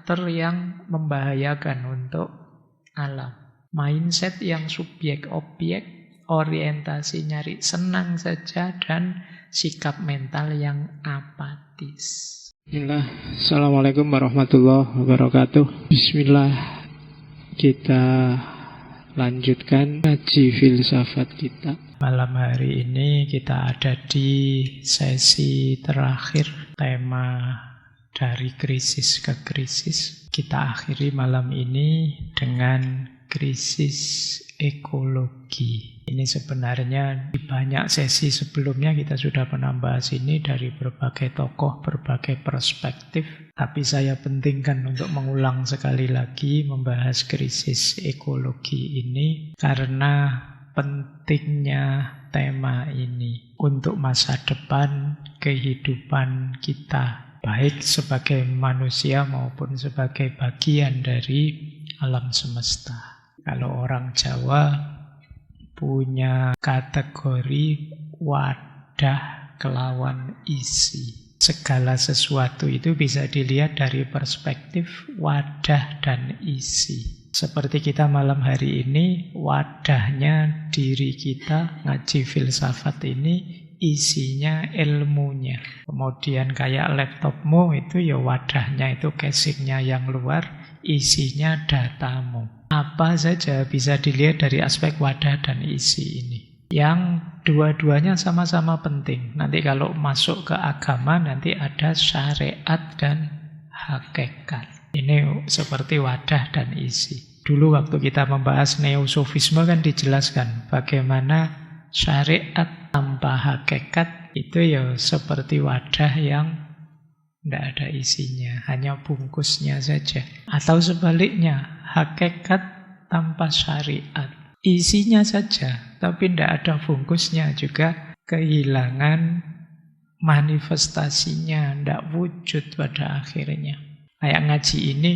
faktor yang membahayakan untuk alam. Mindset yang subjek-objek, orientasi nyari senang saja, dan sikap mental yang apatis. Bismillah. Assalamualaikum warahmatullahi wabarakatuh. Bismillah. Kita lanjutkan ngaji filsafat kita. Malam hari ini kita ada di sesi terakhir, tema dari krisis ke krisis. Kita akhiri malam ini dengan krisis ekologi. Ini sebenarnya di banyak sesi sebelumnya kita sudah pernah bahas ini dari berbagai tokoh, berbagai perspektif. Tapi saya pentingkan untuk mengulang sekali lagi membahas krisis ekologi ini karena pentingnya tema ini untuk masa depan kehidupan kita, baik sebagai manusia maupun sebagai bagian dari alam semesta. Kalau orang Jawa punya kategori wadah kelawan isi. Segala sesuatu itu bisa dilihat dari perspektif wadah dan isi. Seperti kita malam hari ini, wadahnya diri kita, ngaji filsafat ini, isinya ilmunya. Kemudian kayak laptopmu itu ya wadahnya itu casingnya yang luar, isinya datamu. Apa saja bisa dilihat dari aspek wadah dan isi ini. Yang dua-duanya sama-sama penting. Nanti kalau masuk ke agama nanti ada syariat dan hakikat. Ini seperti wadah dan isi. Dulu waktu kita membahas neosofisme kan dijelaskan bagaimana syariat tanpa hakikat itu ya seperti wadah yang tidak ada isinya, hanya bungkusnya saja. Atau sebaliknya, hakikat tanpa syariat, isinya saja, tapi tidak ada bungkusnya, juga kehilangan manifestasinya, tidak wujud pada akhirnya. Kayak ngaji ini,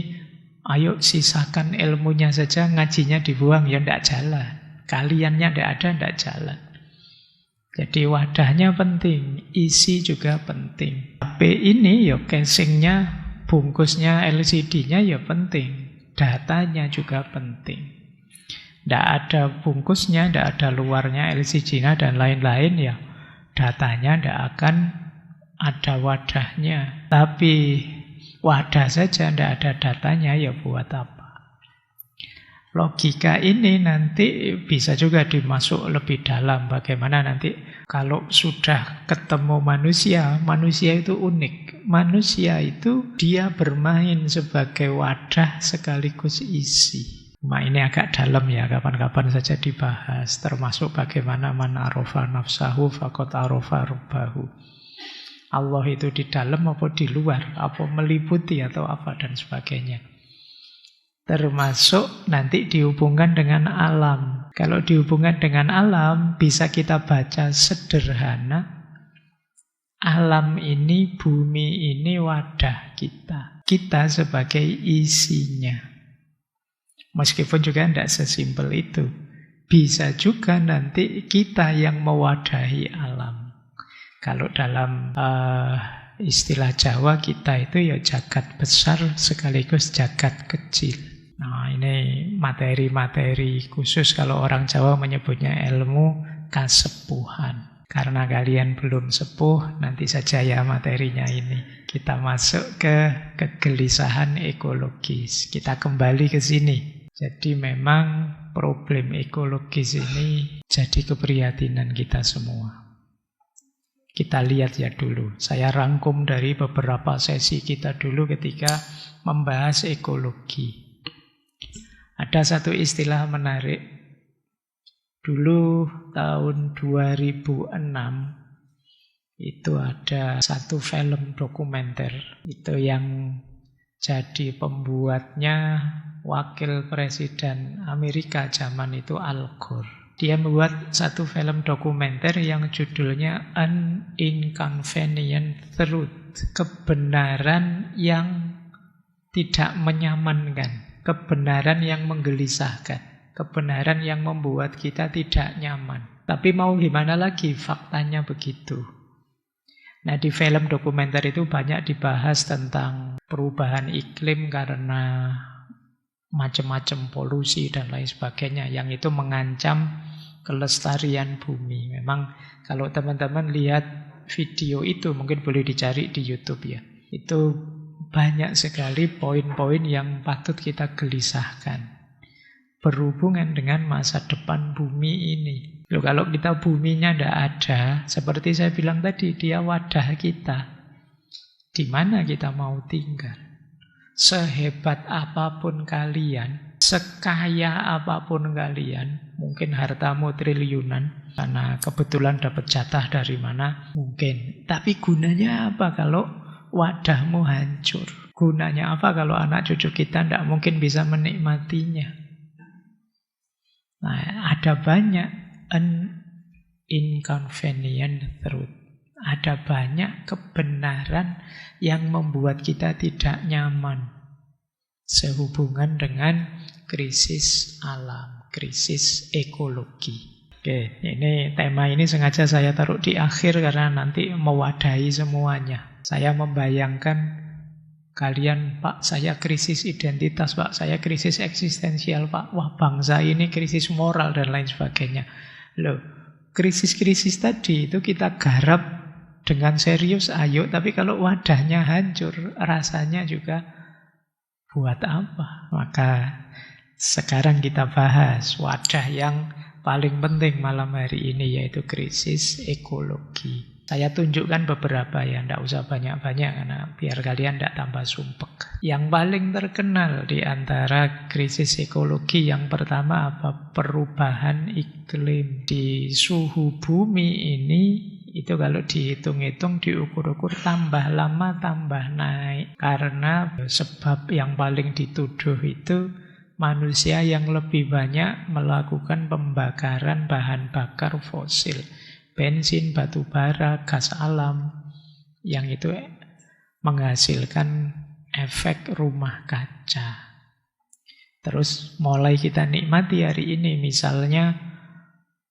ayo sisakan ilmunya saja, ngajinya dibuang, ya tidak jalan. Kaliannya tidak ada, tidak jalan. Jadi wadahnya penting, isi juga penting. HP ini ya casingnya, bungkusnya, LCD-nya ya penting. Datanya juga penting. Tidak ada bungkusnya, tidak ada luarnya, LCD-nya dan lain-lain ya. Datanya tidak akan ada wadahnya. Tapi wadah saja tidak ada datanya ya buat apa? Logika ini nanti bisa juga dimasuk lebih dalam. Bagaimana nanti kalau sudah ketemu manusia, manusia itu unik. Manusia itu dia bermain sebagai wadah sekaligus isi. Nah, ini agak dalam ya, kapan-kapan saja dibahas. Termasuk bagaimana man arofa nafsahu faqad arofa rabbahu. Allah itu di dalam apa di luar, apa meliputi atau apa dan sebagainya. Termasuk nanti dihubungkan dengan alam. Kalau dihubungkan dengan alam, bisa kita baca sederhana. Alam ini, bumi ini wadah kita. Kita sebagai isinya. Meskipun juga tidak sesimpel itu. Bisa juga nanti kita yang mewadahi alam. Kalau dalam istilah Jawa kita itu ya jagat besar sekaligus jagat kecil. Nah, ini materi-materi khusus kalau orang Jawa menyebutnya ilmu kasepuhan. Karena kalian belum sepuh, nanti saja ya materinya ini. Kita masuk ke kegelisahan ekologis. Kita kembali ke sini. Jadi memang problem ekologis ini jadi keprihatinan kita semua. Kita lihat ya dulu. Saya rangkum dari beberapa sesi kita dulu ketika membahas ekologi. Ada satu istilah menarik. Dulu tahun 2006 itu ada satu film dokumenter. Itu yang jadi pembuatnya wakil presiden Amerika zaman itu Al Gore. Dia membuat satu film dokumenter yang judulnya An Inconvenient Truth. Kebenaran yang tidak menyamankan. Kebenaran yang menggelisahkan. Kebenaran yang membuat kita tidak nyaman. Tapi mau gimana lagi, faktanya begitu. Nah, di film dokumenter itu banyak dibahas tentang perubahan iklim karena macam-macam polusi dan lain sebagainya, yang itu mengancam kelestarian bumi. Memang kalau teman-teman lihat video itu, mungkin boleh dicari di YouTube ya. Itu banyak sekali poin-poin yang patut kita gelisahkan berhubungan dengan masa depan bumi ini. Loh, kalau kita buminya tidak ada, seperti saya bilang tadi, dia wadah kita. Di mana kita mau tinggal? Sehebat apapun kalian, sekaya apapun kalian, mungkin hartamu triliunan, karena kebetulan dapat jatah dari mana, mungkin. Tapi gunanya apa kalau wadahmu hancur? Gunanya apa kalau anak cucu kita tidak mungkin bisa menikmatinya? Nah, ada banyak inconvenient truth. Ada banyak kebenaran yang membuat kita tidak nyaman sehubungan dengan krisis alam, krisis ekologi. Oke, ini tema ini sengaja saya taruh di akhir karena nanti mewadahi semuanya. Saya membayangkan kalian, Pak, saya krisis identitas, Pak, saya krisis eksistensial, Pak. Wah, bangsa ini krisis moral dan lain sebagainya. Loh, krisis-krisis tadi itu kita garap dengan serius, ayo. Tapi kalau wadahnya hancur, rasanya juga buat apa? Maka sekarang kita bahas wadah yang paling penting malam hari ini, yaitu krisis ekologi. Saya tunjukkan beberapa ya, tidak usah banyak-banyak karena biar kalian tidak tambah sumpek. Yang paling terkenal di antara krisis ekologi yang pertama apa? Perubahan iklim. Di suhu bumi ini, itu kalau dihitung-hitung, diukur-ukur, tambah lama tambah naik. Karena sebab yang paling dituduh itu manusia yang lebih banyak melakukan pembakaran bahan bakar fosil. Bensin, batu bara, gas alam, yang itu menghasilkan efek rumah kaca. Terus mulai kita nikmati hari ini, misalnya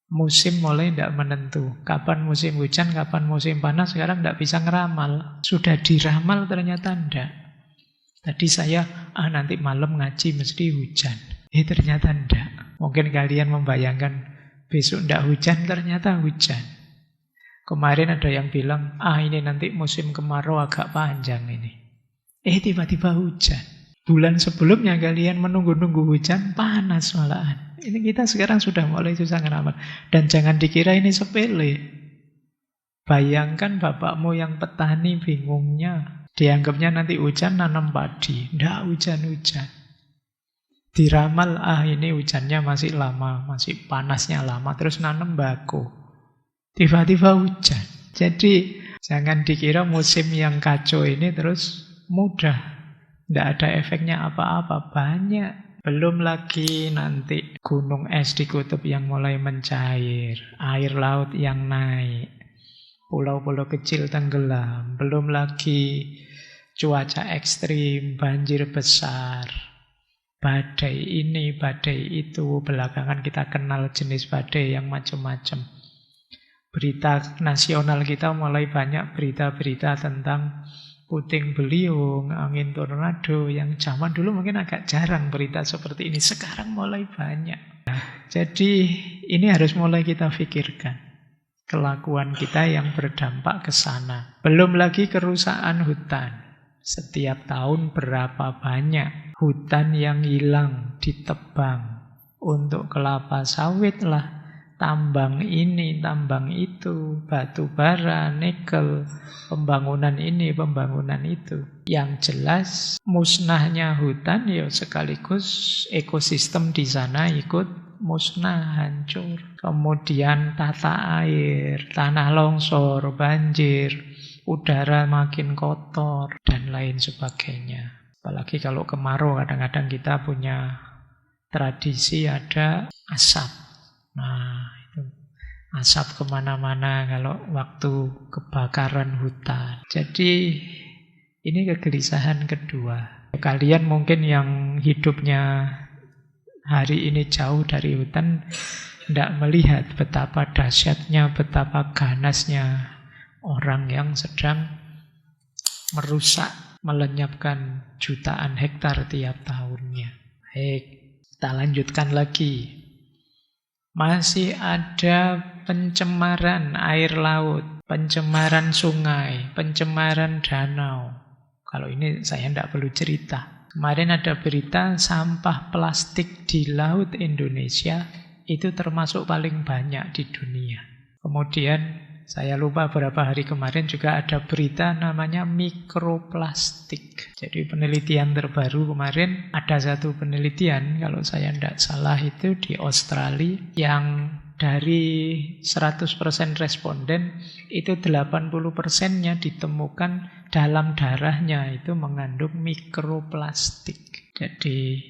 musim mulai tidak menentu. Kapan musim hujan, kapan musim panas, sekarang tidak bisa ngeramal. Sudah diramal ternyata tidak. Tadi saya, nanti malam ngaji mesti hujan. Ternyata tidak. Mungkin kalian membayangkan besok tidak hujan, ternyata hujan. Kemarin ada yang bilang, ini nanti musim kemarau agak panjang ini. Tiba-tiba hujan. Bulan sebelumnya kalian menunggu-nunggu hujan, panas malahan. Ini kita sekarang sudah mulai susah ngeramal. Dan jangan dikira ini sepele. Bayangkan bapakmu yang petani bingungnya. Dianggapnya nanti hujan nanam padi. Tidak hujan-hujan. Diramal, ini hujannya masih lama, masih panasnya lama. Terus nanam bako. Tiba-tiba hujan. Jadi jangan dikira musim yang kacau ini terus mudah. Tidak ada efeknya apa-apa. Banyak. Belum lagi nanti gunung es di kutub yang mulai mencair. Air laut yang naik. Pulau-pulau kecil tenggelam. Belum lagi cuaca ekstrim, banjir besar. Badai ini, badai itu. Belakangan kita kenal jenis badai yang macam-macam. Berita nasional kita mulai banyak berita-berita tentang puting beliung, angin tornado, yang zaman dulu mungkin agak jarang berita seperti ini. Sekarang mulai banyak. Jadi ini harus mulai kita pikirkan. Kelakuan kita yang berdampak ke sana. Belum lagi kerusakan hutan. Setiap tahun berapa banyak hutan yang hilang, ditebang. Untuk kelapa sawit lah. Tambang ini, tambang itu, batu bara, nikel, pembangunan ini, pembangunan itu. Yang jelas musnahnya hutan ya sekaligus ekosistem di sana ikut musnah, hancur. Kemudian tata air, tanah longsor, banjir, udara makin kotor, dan lain sebagainya. Apalagi kalau kemarau, kadang-kadang kita punya tradisi ada asap. Nah, itu asap kemana-mana kalau waktu kebakaran hutan. Jadi ini kegelisahan kedua. Kalian mungkin yang hidupnya hari ini jauh dari hutan tidak melihat betapa dahsyatnya, betapa ganasnya orang yang sedang merusak, melenyapkan jutaan hektar tiap tahunnya. Baik, kita lanjutkan lagi. Masih ada pencemaran air laut, pencemaran sungai, pencemaran danau. Kalau ini saya tidak perlu cerita. Kemarin ada berita sampah plastik di laut Indonesia itu termasuk paling banyak di dunia. Kemudian saya lupa beberapa hari kemarin juga ada berita namanya mikroplastik. Jadi penelitian terbaru kemarin, ada satu penelitian kalau saya tidak salah itu di Australia yang dari 100% responden itu 80%-nya ditemukan dalam darahnya itu mengandung mikroplastik. Jadi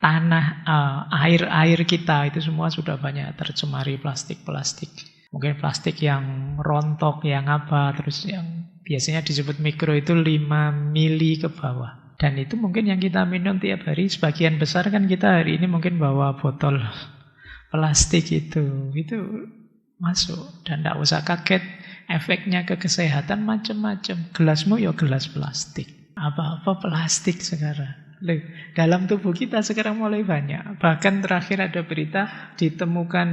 tanah, air kita itu semua sudah banyak tercemari plastik-plastik. Mungkin plastik yang rontok, yang apa, terus yang biasanya disebut mikro itu 5 mili ke bawah. Dan itu mungkin yang kita minum tiap hari, sebagian besar kan kita hari ini mungkin bawa botol plastik itu masuk. Dan tidak usah kaget, efeknya ke kesehatan macam-macam. Gelasmu ya gelas plastik. Apa-apa plastik sekarang. Dalam tubuh kita sekarang mulai banyak. Bahkan terakhir ada berita ditemukan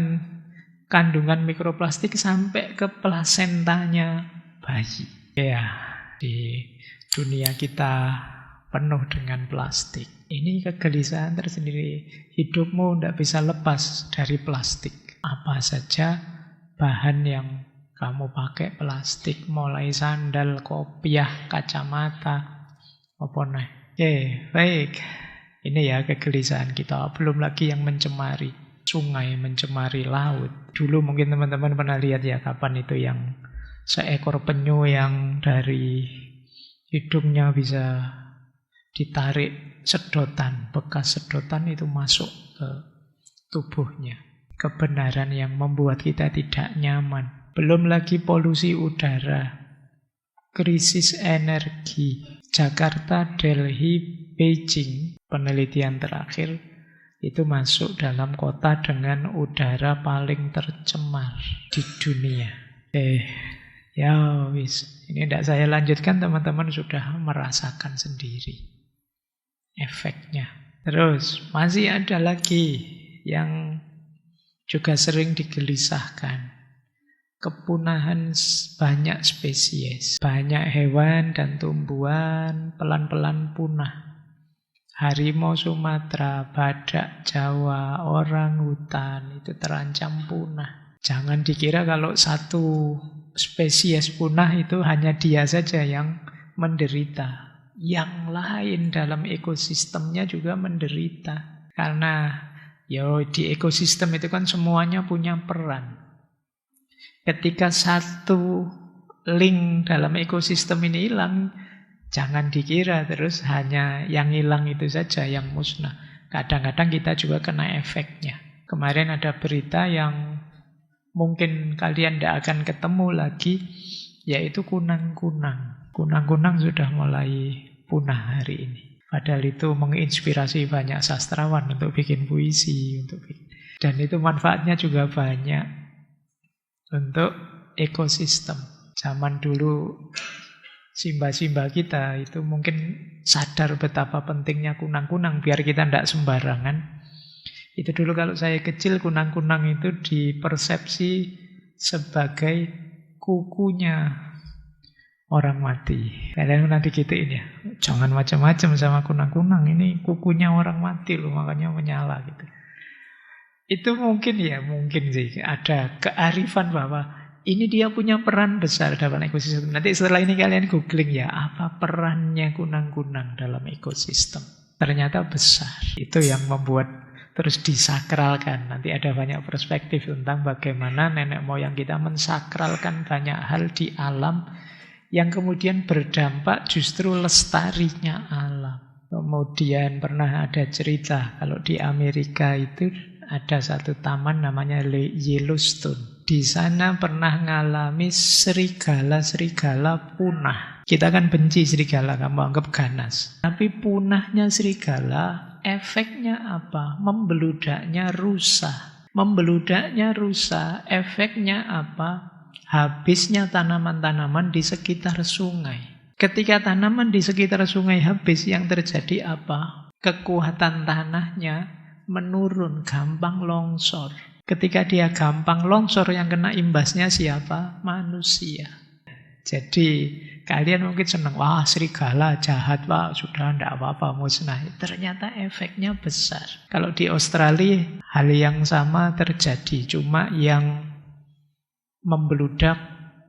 kandungan mikroplastik sampai ke plasentanya bayi. Ya, di dunia kita penuh dengan plastik. Ini kegelisahan tersendiri. Hidupmu tidak bisa lepas dari plastik. Apa saja bahan yang kamu pakai plastik, mulai sandal, kopiah, kacamata, apa nih. Baik. Ini ya kegelisahan kita. Belum lagi yang mencemari sungai, mencemari laut. Dulu mungkin teman-teman pernah lihat ya kapan itu yang seekor penyu yang dari hidungnya bisa ditarik sedotan, bekas sedotan itu masuk ke tubuhnya. Kebenaran yang membuat kita tidak nyaman. Belum lagi polusi udara, krisis energi. Jakarta, Delhi, Beijing, penelitian terakhir itu masuk dalam kota dengan udara paling tercemar di dunia. Ya wis, ini tidak saya lanjutkan, teman-teman sudah merasakan sendiri efeknya. Terus masih ada lagi yang juga sering digelisahkan. Kepunahan banyak spesies, banyak hewan dan tumbuhan pelan-pelan punah. Harimau Sumatera, badak Jawa, orang hutan itu terancam punah. Jangan dikira kalau satu spesies punah itu hanya dia saja yang menderita. Yang lain dalam ekosistemnya juga menderita. Karena di ekosistem itu kan semuanya punya peran. Ketika satu link dalam ekosistem ini hilang, jangan dikira terus hanya yang hilang itu saja yang musnah. Kadang-kadang kita juga kena efeknya. Kemarin ada berita yang mungkin kalian tidak akan ketemu lagi, yaitu kunang-kunang. Kunang-kunang sudah mulai punah hari ini. Padahal itu menginspirasi banyak sastrawan untuk bikin puisi, dan itu manfaatnya juga banyak untuk ekosistem. Zaman dulu Simba-simba kita itu mungkin sadar betapa pentingnya kunang-kunang biar kita tidak sembarangan. Itu dulu kalau saya kecil kunang-kunang itu dipersepsi sebagai kukunya orang mati. Kadang nanti gituin ya, jangan macam-macam sama kunang-kunang, ini kukunya orang mati loh, makanya menyala gitu. Itu mungkin sih ada kearifan bahwa ini dia punya peran besar dalam ekosistem. Nanti setelah ini kalian googling ya, apa perannya kunang-kunang dalam ekosistem. Ternyata besar. Itu yang membuat terus disakralkan. Nanti ada banyak perspektif tentang bagaimana nenek moyang kita mensakralkan banyak hal di alam yang kemudian berdampak justru lestarinya alam. Kemudian pernah ada cerita kalau di Amerika itu ada satu taman namanya Yellowstone. Di sana pernah ngalami serigala-serigala punah. Kita kan benci serigala, kamu anggap ganas. Tapi punahnya serigala, efeknya apa? Membeludaknya rusa. Membeludaknya rusa, efeknya apa? Habisnya tanaman-tanaman di sekitar sungai. Ketika tanaman di sekitar sungai habis, yang terjadi apa? Kekuatan tanahnya menurun, gampang longsor. Ketika dia gampang longsor, yang kena imbasnya siapa? Manusia. Jadi kalian mungkin senang, wah serigala jahat pak, sudah tidak apa-apa musnah. Ternyata efeknya besar. Kalau di Australia hal yang sama terjadi, cuma yang membeludak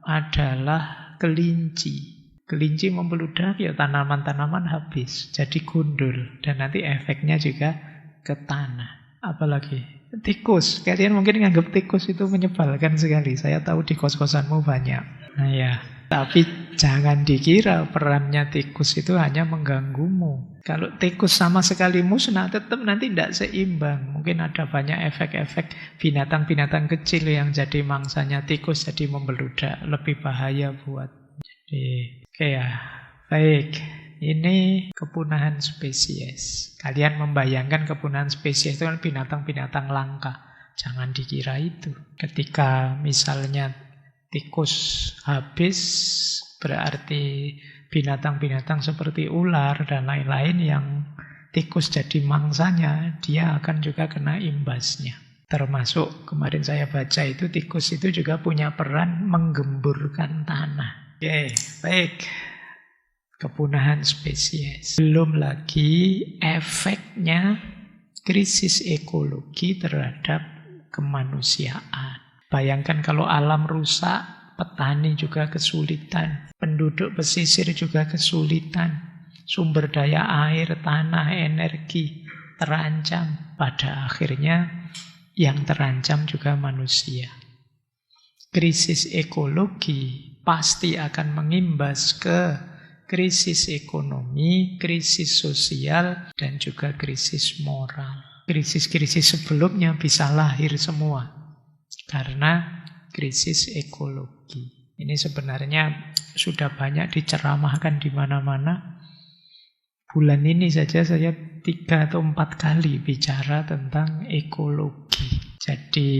adalah kelinci. Kelinci membeludak, ya tanaman-tanaman habis, jadi gundul. Dan nanti efeknya juga ke tanah. Apalagi tikus. Kalian mungkin nganggap tikus itu menyebalkan sekali. Saya tahu di kos-kosanmu banyak. Nah ya, tapi jangan dikira perannya tikus itu hanya mengganggumu. Kalau tikus sama sekali musnah, tetap nanti tidak seimbang. Mungkin ada banyak efek-efek binatang-binatang kecil yang jadi mangsanya tikus, jadi membeludak. Lebih bahaya buat. Jadi, oke ya, baik. Ini kepunahan spesies. Kalian membayangkan kepunahan spesies itu kan binatang-binatang langka. Jangan dikira itu. Ketika misalnya tikus habis, berarti binatang-binatang seperti ular dan lain-lain yang tikus jadi mangsanya, dia akan juga kena imbasnya. Termasuk kemarin saya baca itu, tikus itu juga punya peran menggemburkan tanah. Oke, baik. Kepunahan spesies. Belum lagi efeknya krisis ekologi terhadap kemanusiaan. Bayangkan kalau alam rusak, petani juga kesulitan, penduduk pesisir juga kesulitan, sumber daya air, tanah, energi terancam. Pada akhirnya yang terancam juga manusia. Krisis ekologi pasti akan mengimbas ke krisis ekonomi, krisis sosial, dan juga krisis moral. Krisis-krisis sebelumnya bisa lahir semua karena krisis ekologi. Ini sebenarnya sudah banyak diceramahkan di mana-mana. Bulan ini saja saya 3 atau 4 kali bicara tentang ekologi. Jadi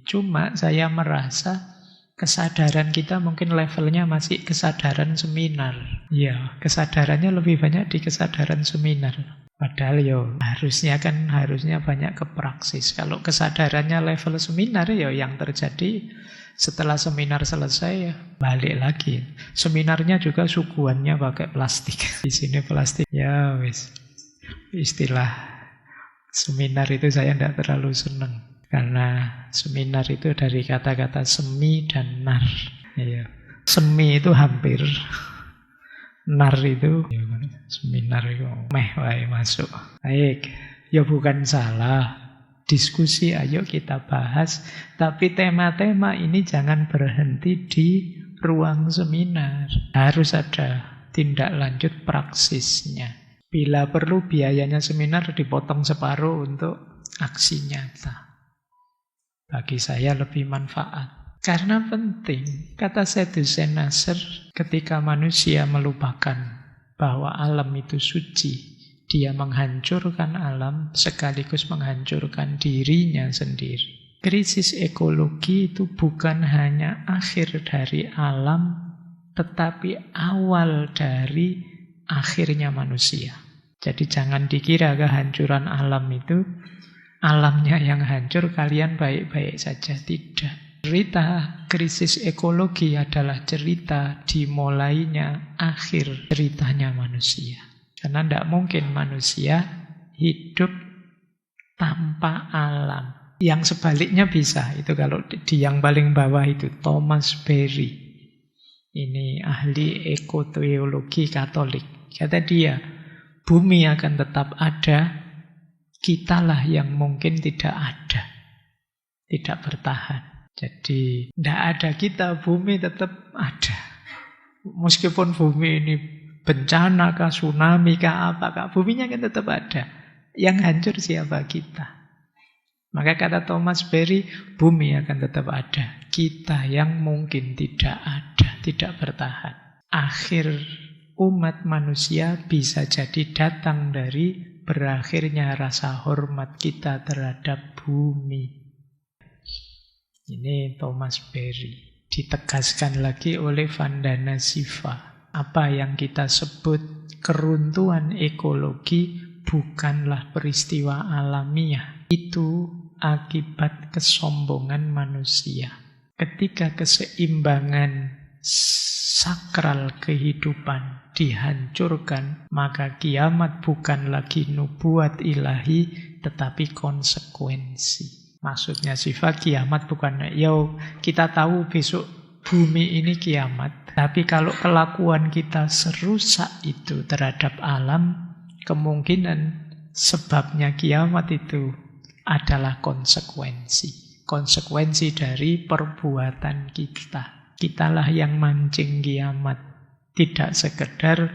cuma saya merasa kesadaran kita mungkin levelnya masih kesadaran seminar. Ya, kesadarannya lebih banyak di kesadaran seminar. Padahal harusnya banyak ke praksis. Kalau kesadarannya level seminar, yang terjadi setelah seminar selesai balik lagi. Seminarnya juga suguhannya pakai plastik. Di sini plastik. Ya wis. Istilah seminar itu saya tidak terlalu senang. Karena seminar itu dari kata-kata semi dan nar. Iya. Semi itu hampir. Nar itu seminar itu meh wae masuk. Baik, bukan salah. Diskusi ayo kita bahas. Tapi tema-tema ini jangan berhenti di ruang seminar. Harus ada tindak lanjut praksisnya. Bila perlu biayanya seminar dipotong separuh untuk aksi nyata. Bagi saya lebih manfaat. Karena penting, kata Syed Hussein Nasr, ketika manusia melupakan bahwa alam itu suci, dia menghancurkan alam sekaligus menghancurkan dirinya sendiri. Krisis ekologi itu bukan hanya akhir dari alam, tetapi awal dari akhirnya manusia. Jadi jangan dikira kehancuran alam itu alamnya yang hancur, kalian baik-baik saja. Tidak. Cerita krisis ekologi adalah cerita dimulainya akhir ceritanya manusia. Karena tidak mungkin manusia hidup tanpa alam. Yang sebaliknya bisa. Itu kalau di yang paling bawah itu Thomas Berry. Ini ahli ekoteologi Katolik. Kata dia, bumi akan tetap ada, kitalah yang mungkin tidak ada, tidak bertahan. Jadi tidak ada kita, bumi tetap ada. Meskipun bumi ini bencana kah, tsunami kah, apakah, buminya kan tetap ada. Yang hancur siapa? Kita. Maka kata Thomas Berry, bumi akan tetap ada, kita yang mungkin tidak ada, tidak bertahan. Akhir umat manusia bisa jadi datang dari berakhirnya rasa hormat kita terhadap bumi. Ini Thomas Berry. Ditegaskan lagi oleh Vandana Shiva. Apa yang kita sebut keruntuhan ekologi bukanlah peristiwa alamiah. Itu akibat kesombongan manusia. Ketika keseimbangan sakral kehidupan dihancurkan, maka kiamat bukan lagi nubuat ilahi, tetapi konsekuensi. Maksudnya sifat kiamat bukan, kita tahu besok bumi ini kiamat. Tapi kalau kelakuan kita serusak itu terhadap alam, kemungkinan sebabnya kiamat itu adalah konsekuensi. Konsekuensi dari perbuatan kita. Kitalah yang mancing kiamat. Tidak sekedar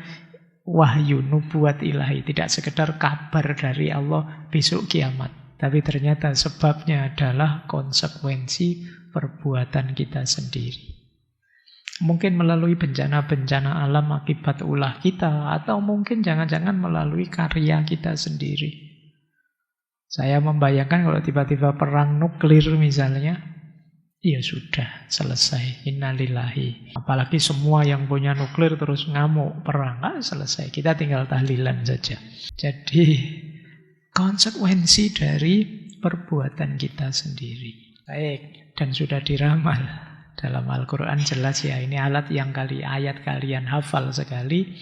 wahyu nubuat ilahi, tidak sekedar kabar dari Allah besok kiamat. Tapi ternyata sebabnya adalah konsekuensi perbuatan kita sendiri. Mungkin melalui bencana-bencana alam akibat ulah kita, atau mungkin jangan-jangan melalui karya kita sendiri. Saya membayangkan kalau tiba-tiba perang nuklir misalnya, ya sudah, selesai. Innalillahi. Apalagi semua yang punya nuklir terus ngamuk perang. Selesai. Kita tinggal tahlilan saja. Jadi, konsekuensi dari perbuatan kita sendiri. Baik, dan sudah diramal. Dalam Al-Quran jelas ya, ini ayat kalian hafal sekali.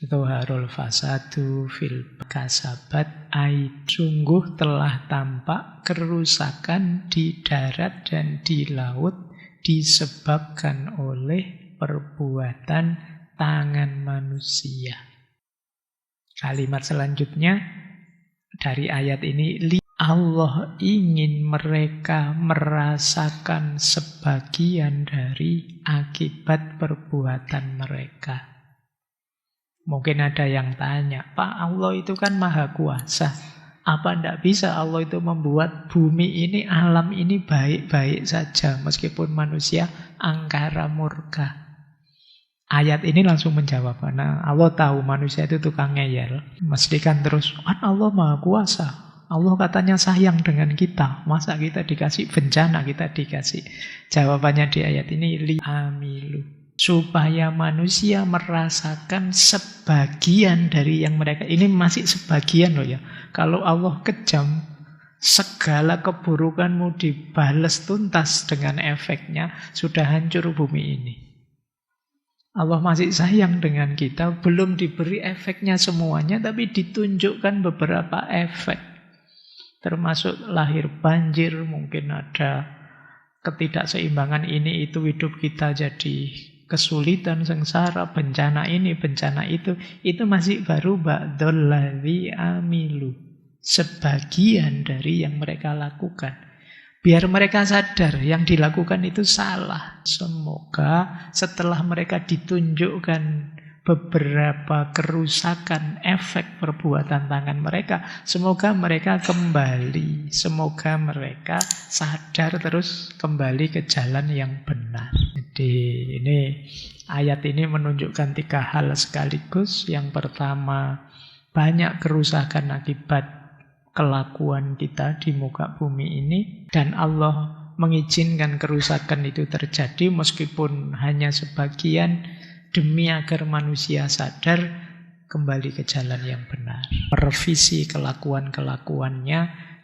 Itu harul fasadu fil kasabat sungguh telah tampak kerusakan di darat dan di laut disebabkan oleh perbuatan tangan manusia. Kalimat selanjutnya dari ayat ini, Allah ingin mereka merasakan sebagian dari akibat perbuatan mereka. Mungkin ada yang tanya, Pak, Allah itu kan maha kuasa. Apa tidak bisa Allah itu membuat bumi ini, alam ini baik-baik saja meskipun manusia angkara murka? Ayat ini langsung menjawab, karena Allah tahu manusia itu tukang ngeyel. Mestikan terus, kan Allah maha kuasa. Allah katanya sayang dengan kita. Masa kita dikasih bencana, kita dikasih. Jawabannya di ayat ini, li'amilu. Supaya manusia merasakan sebagian dari yang mereka. Ini masih sebagian loh ya. Kalau Allah kejam, segala keburukanmu dibalas tuntas dengan efeknya, sudah hancur bumi ini. Allah masih sayang dengan kita, belum diberi efeknya semuanya, tapi ditunjukkan beberapa efek. Termasuk lahir banjir, mungkin ada ketidakseimbangan ini, itu hidup kita jadi kesulitan, sengsara, bencana ini, bencana itu masih baru ba'dul ladzi amilu. Sebagian dari yang mereka lakukan. Biar mereka sadar yang dilakukan itu salah. Semoga setelah mereka ditunjukkan beberapa kerusakan efek perbuatan tangan mereka, semoga mereka kembali, semoga mereka sadar terus kembali ke jalan yang benar. Jadi ini ayat ini menunjukkan 3 hal sekaligus. Yang pertama, banyak kerusakan akibat kelakuan kita di muka bumi ini, dan Allah mengizinkan kerusakan itu terjadi meskipun hanya sebagian, demi agar manusia sadar kembali ke jalan yang benar. Merevisi kelakuan-kelakuannya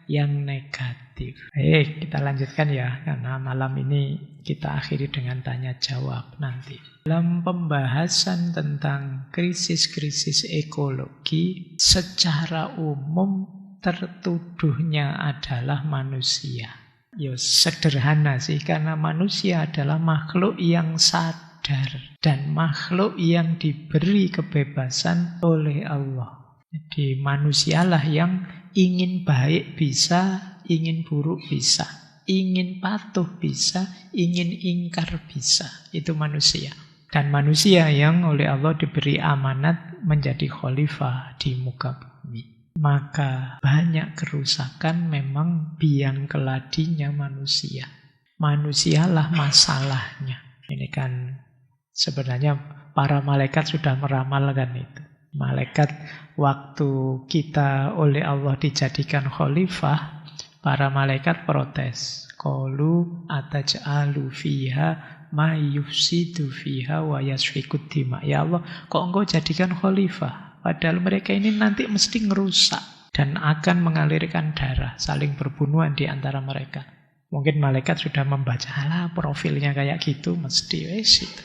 yang negatif. Kita lanjutkan ya, karena malam ini kita akhiri dengan tanya jawab nanti. Dalam pembahasan tentang krisis-krisis ekologi, secara umum tertuduhnya adalah manusia. Ya sederhana sih, karena manusia adalah makhluk yang sadar dan makhluk yang diberi kebebasan oleh Allah. Jadi manusialah yang ingin baik bisa, ingin buruk bisa, ingin patuh bisa, ingin ingkar bisa. Itu manusia. Dan manusia yang oleh Allah diberi amanat menjadi khalifah di muka bumi. Maka banyak kerusakan memang biang keladinya manusia. Manusialah masalahnya. Ini kan sebenarnya para malaikat sudah meramalkan itu. Malaikat waktu kita oleh Allah dijadikan khalifah, para malaikat protes. Qalu ataj'alu fiha may yufsidu fiha wa yasfikud dima. Ya Allah, kok engkau jadikan khalifah? Padahal mereka ini nanti mesti ngerusak dan akan mengalirkan darah, saling berbunuhan di antara mereka. Mungkin malaikat sudah membaca, alah profilnya kayak gitu, mesti wes itu.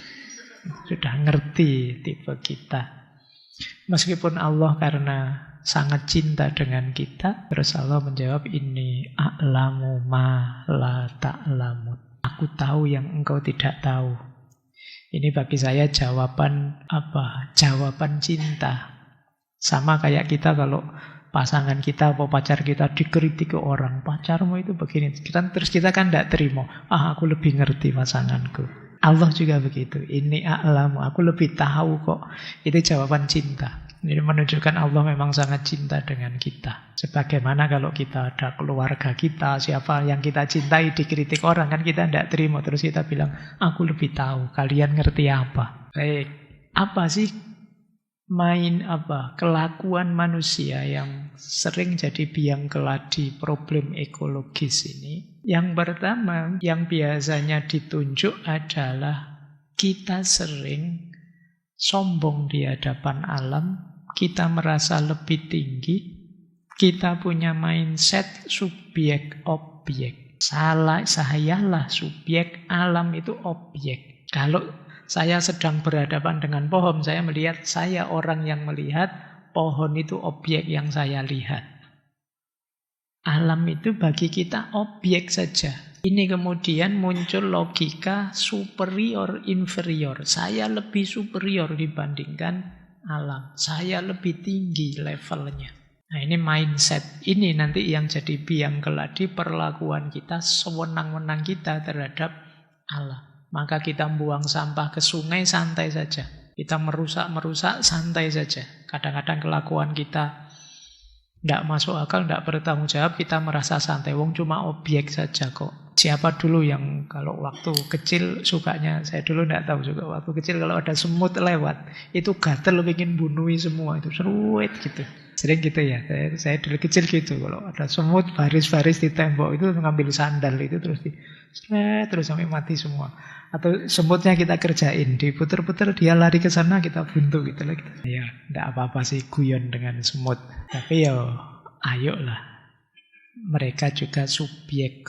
Sudah ngerti tipe kita. Meskipun Allah karena sangat cinta dengan kita, terus Allah menjawab, ini a'lamu ma la ta'lamun. Aku tahu yang engkau tidak tahu. Ini bagi saya jawaban apa? Jawaban cinta. Sama kayak kita kalau pasangan kita atau pacar kita dikritik ke orang, pacarmu itu begini. Terus kita kan tidak terima. Aku lebih ngerti pasanganku. Allah juga begitu. Ini a'lamu, aku lebih tahu kok. Itu jawaban cinta. Ini menunjukkan Allah memang sangat cinta dengan kita. Sebagaimana kalau kita ada keluarga kita, siapa yang kita cintai dikritik orang, kan kita tidak terima. Terus kita bilang, aku lebih tahu, kalian ngerti apa. Baik, apa sih kelakuan manusia yang sering jadi biang keladi problem ekologis ini? Yang pertama, yang biasanya ditunjuk adalah kita sering sombong di hadapan alam. Kita merasa lebih tinggi, kita punya mindset subjek-objek. Sayalah subjek, alam itu objek. Kalau saya sedang berhadapan dengan pohon, saya melihat saya orang yang melihat, pohon itu objek yang saya lihat. Alam itu bagi kita objek saja. Ini kemudian muncul logika superior-inferior. Saya lebih superior dibandingkan alam. Saya lebih tinggi levelnya. Nah, ini mindset. Ini nanti yang jadi biang keladi perlakuan kita, sewenang-wenang kita terhadap alam. Maka kita buang sampah ke sungai, santai saja. Kita merusak santai saja. Kadang-kadang kelakuan kita tidak masuk akal, tidak bertanggung jawab, kita merasa santai. Wong cuma objek saja kok. Siapa dulu yang kalau waktu kecil sukanya, saya dulu tidak tahu juga, waktu kecil kalau ada semut lewat, itu gatel ingin bunuhi semua, itu seruit gitu. Sering gitu ya, saya dulu kecil gitu, kalau ada semut baris-baris di tembok itu mengambil sandal itu terus sampai mati semua. Atau semutnya kita kerjain, diputer-puter, dia lari ke sana, kita buntu gitu lah. Ya, tidak apa-apa sih guyon dengan semut. Tapi ya, ayolah. Mereka juga subjek.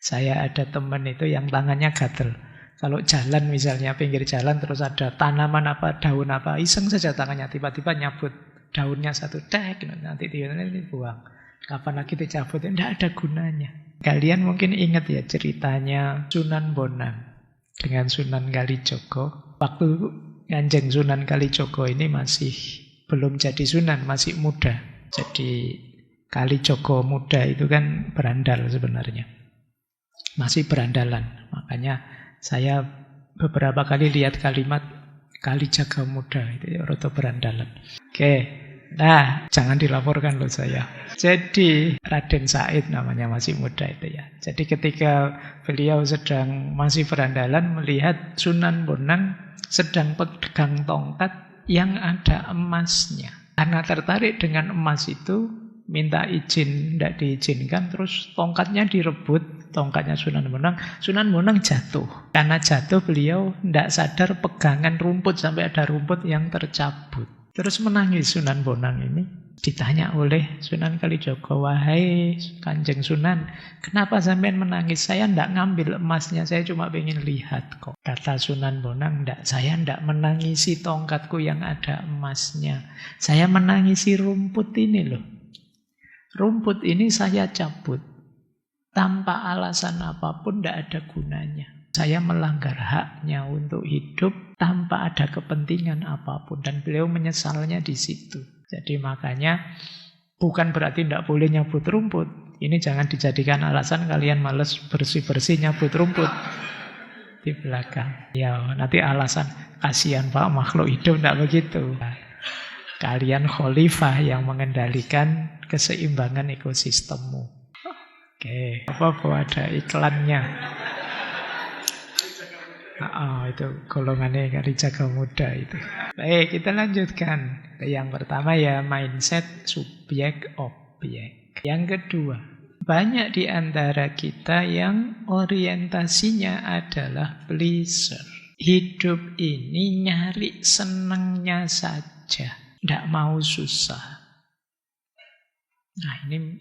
Saya ada teman itu yang tangannya gatel. Kalau jalan misalnya, pinggir jalan, terus ada tanaman apa, daun apa, iseng saja tangannya, tiba-tiba nyabut daunnya satu, nanti buang. Kapan lagi dicabut, tidak ada gunanya. Kalian mungkin ingat ya ceritanya Sunan Bonang dengan Sunan Kalijogo. Waktu Kanjeng Sunan Kalijogo ini masih belum jadi sunan, masih muda. Jadi Kalijogo muda itu kan berandal sebenarnya. Masih berandalan. Makanya saya beberapa kali lihat kalimat Kalijaga muda, itu ya, roto berandalan. Oke. Nah, jangan dilaporkan loh saya. Jadi Raden Said namanya, masih muda itu ya. Jadi ketika beliau sedang masih berandalan melihat Sunan Bonang sedang pegang tongkat yang ada emasnya. Karena tertarik dengan emas itu, minta izin, tidak diizinkan, terus tongkatnya direbut, tongkatnya Sunan Bonang. Sunan Bonang jatuh. Karena jatuh beliau tidak sadar pegangan rumput, sampai ada rumput yang tercabut. Terus menangis Sunan Bonang ini. Ditanya oleh Sunan Kalijogo, wahai Kanjeng Sunan, kenapa sampean menangis? Saya tidak ngambil emasnya, saya cuma ingin lihat kok. Kata Sunan Bonang, saya tidak menangisi tongkatku yang ada emasnya. Saya menangisi rumput ini loh. Rumput ini saya cabut. Tanpa alasan apapun, tidak ada gunanya. Saya melanggar haknya untuk hidup tanpa ada kepentingan apapun. Dan beliau menyesalnya di situ. Jadi makanya bukan berarti tidak boleh nyabut rumput. Ini jangan dijadikan alasan kalian males bersih-bersih nyabut rumput di belakang. Ya nanti alasan kasihan Pak makhluk hidup, tidak begitu. Kalian khalifah yang mengendalikan keseimbangan ekosistemmu. Oke, apa ada iklannya? Itu golongannya Kalijaga muda itu. Baik, kita lanjutkan. Yang pertama ya mindset subjek objek. Yang kedua, banyak di antara kita yang orientasinya adalah pleasure. Hidup ini nyari senangnya saja, tidak mau susah. Nah, ini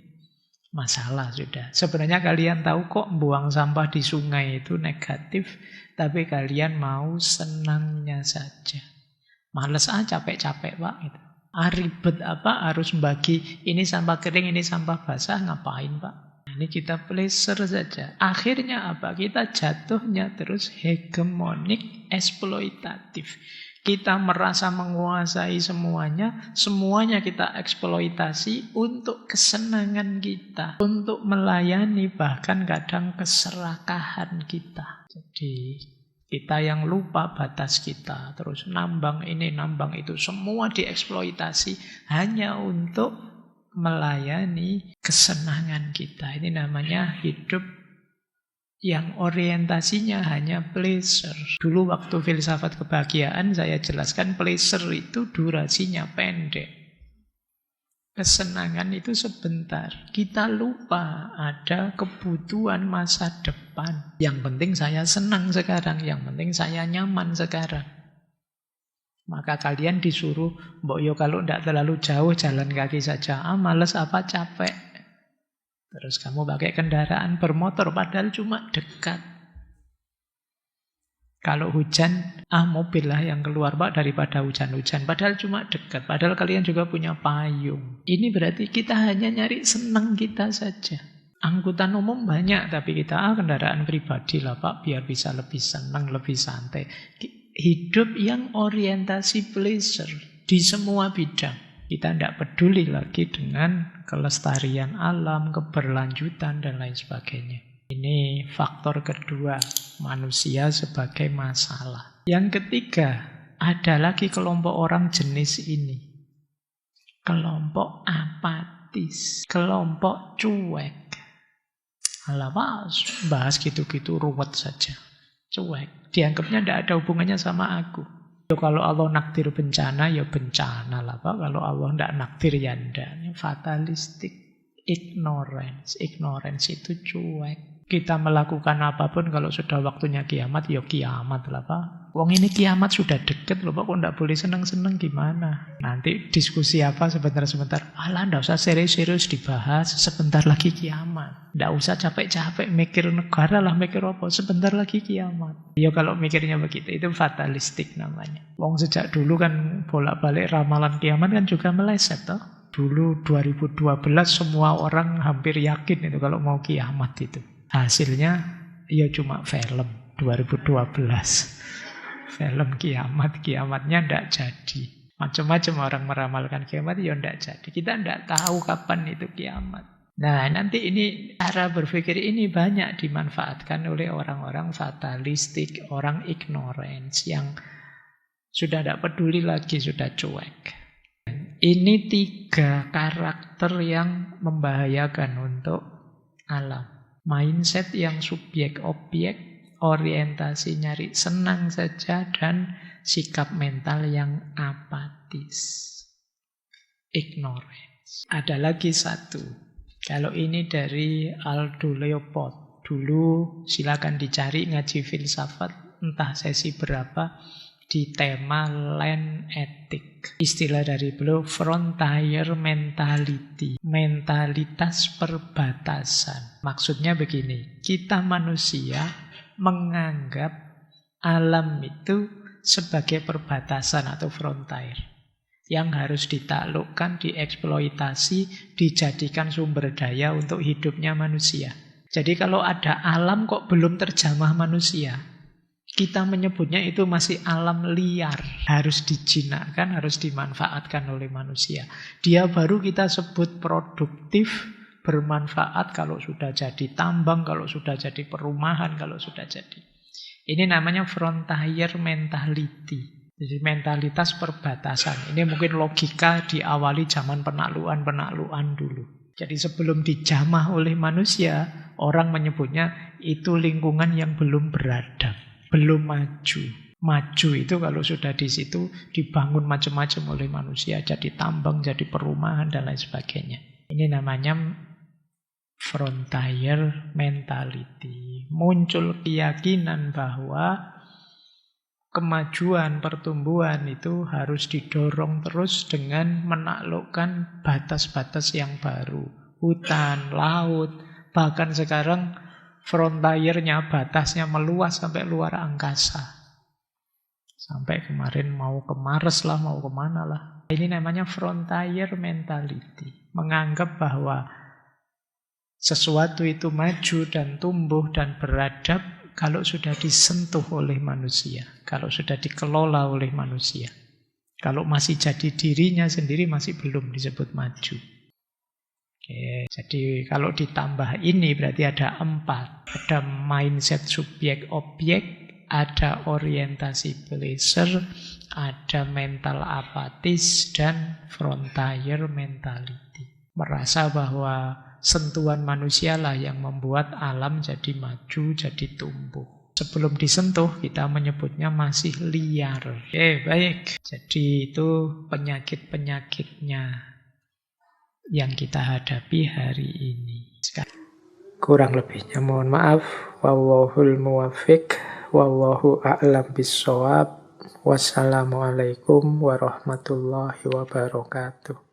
masalah sudah. Sebenarnya kalian tahu kok buang sampah di sungai itu negatif, tapi kalian mau senangnya saja. Males capek-capek Pak. Gitu. Ribet apa harus bagi ini sampah kering, ini sampah basah, ngapain Pak? Nah, ini kita pleasure saja. Akhirnya apa? Kita jatuhnya terus hegemonik, eksploitatif. Kita merasa menguasai semuanya, semuanya kita eksploitasi untuk kesenangan kita, untuk melayani bahkan kadang keserakahan kita. Jadi kita yang lupa batas kita, terus nambang ini, nambang itu, semua dieksploitasi hanya untuk melayani kesenangan kita. Ini namanya hidup yang orientasinya hanya pleasure. Dulu waktu filsafat kebahagiaan saya jelaskan pleasure itu durasinya pendek. Kesenangan itu sebentar. Kita lupa ada kebutuhan masa depan. Yang penting saya senang sekarang, yang penting saya nyaman sekarang. Maka kalian disuruh, mbok yo kalau tidak terlalu jauh jalan kaki saja. Males apa capek. Terus kamu pakai kendaraan bermotor padahal cuma dekat. Kalau hujan, mobil lah yang keluar Pak daripada hujan-hujan. Padahal cuma dekat. Padahal kalian juga punya payung. Ini berarti kita hanya nyari senang kita saja. Angkutan umum banyak, tapi kita kendaraan pribadi lah Pak, biar bisa lebih senang, lebih santai. Hidup yang orientasi pleasure di semua bidang. Kita tidak peduli lagi dengan kelestarian alam, keberlanjutan, dan lain sebagainya. Ini faktor kedua, manusia sebagai masalah. Yang ketiga, ada lagi kelompok orang jenis ini. Kelompok apatis, kelompok cuek. Alah, bahas gitu-gitu ruwet saja. Cuek, dianggapnya tidak ada hubungannya sama aku. Kalau Allah nakdir bencana, ya bencana lah Pak. Kalau Allah tidak nakdir, ya tidak. Fatalistik, ignorance. Ignorance itu cuek. Kita melakukan apapun kalau sudah waktunya kiamat, ya kiamat lah Pak. Wong ini kiamat sudah deket loh Pak, kok tidak boleh seneng-seneng gimana? Nanti diskusi apa sebentar-sebentar. Alah, tidak usah serius-serius dibahas, sebentar lagi kiamat. Tidak usah capek-capek mikir negara lah, mikir apa, sebentar lagi kiamat. Ya kalau mikirnya begitu, itu fatalistik namanya. Wong sejak dulu kan bolak-balik ramalan kiamat kan juga meleset toh. Dulu 2012 semua orang hampir yakin itu kalau mau kiamat itu. Hasilnya ya cuma film 2012. Film kiamat, kiamatnya tidak jadi. Macam-macam orang meramalkan kiamat, ya tidak jadi. Kita tidak tahu kapan itu kiamat. Nah, nanti ini cara berpikir ini banyak dimanfaatkan oleh orang-orang fatalistik, orang ignorance yang sudah tidak peduli lagi, sudah cuek. Ini 3 karakter yang membahayakan untuk alam. Mindset yang subjek-objek, orientasi nyari senang saja, dan sikap mental yang apatis. Ignorance. Ada lagi satu. Kalau ini dari Aldo Leopold. Dulu silakan dicari ngaji filsafat, entah sesi berapa, di tema land ethic. Istilah dari beliau frontier mentality, mentalitas perbatasan. Maksudnya begini, kita manusia menganggap alam itu sebagai perbatasan atau frontier yang harus ditaklukkan, dieksploitasi, dijadikan sumber daya untuk hidupnya manusia. Jadi kalau ada alam kok belum terjamah manusia, kita menyebutnya itu masih alam liar. Harus dijinakkan, harus dimanfaatkan oleh manusia. Dia baru kita sebut produktif, bermanfaat kalau sudah jadi tambang, kalau sudah jadi perumahan, kalau sudah jadi. Ini namanya frontier mentality. Jadi mentalitas perbatasan. Ini mungkin logika diawali zaman penaklukan dulu. Jadi sebelum dijamah oleh manusia, orang menyebutnya itu lingkungan yang belum beradab. Belum maju. Maju itu kalau sudah di situ dibangun macam-macam oleh manusia, jadi tambang, jadi perumahan dan lain sebagainya. Ini namanya Frontier mentality. Muncul keyakinan bahwa kemajuan, pertumbuhan itu harus didorong terus dengan menaklukkan batas-batas yang baru. Hutan, laut, bahkan sekarang frontiernya, batasnya meluas sampai luar angkasa. Sampai kemarin mau ke Mars lah, mau kemana lah. Ini namanya frontier mentality. Menganggap bahwa sesuatu itu maju dan tumbuh dan beradab kalau sudah disentuh oleh manusia, kalau sudah dikelola oleh manusia. Kalau masih jadi dirinya sendiri masih belum disebut maju. Oke, jadi kalau ditambah ini berarti ada 4. Ada mindset subjek-objek, ada orientasi pleasure, ada mental apatis, dan frontier mentality. Merasa bahwa sentuhan manusia lah yang membuat alam jadi maju, jadi tumbuh. Sebelum disentuh, kita menyebutnya masih liar. Baik. Jadi itu penyakit-penyakitnya yang kita hadapi hari ini. Kurang lebihnya mohon maaf. Wallahul muwaffiq, wallahu a'lam bissawab. Wassalamualaikum warahmatullahi wabarakatuh.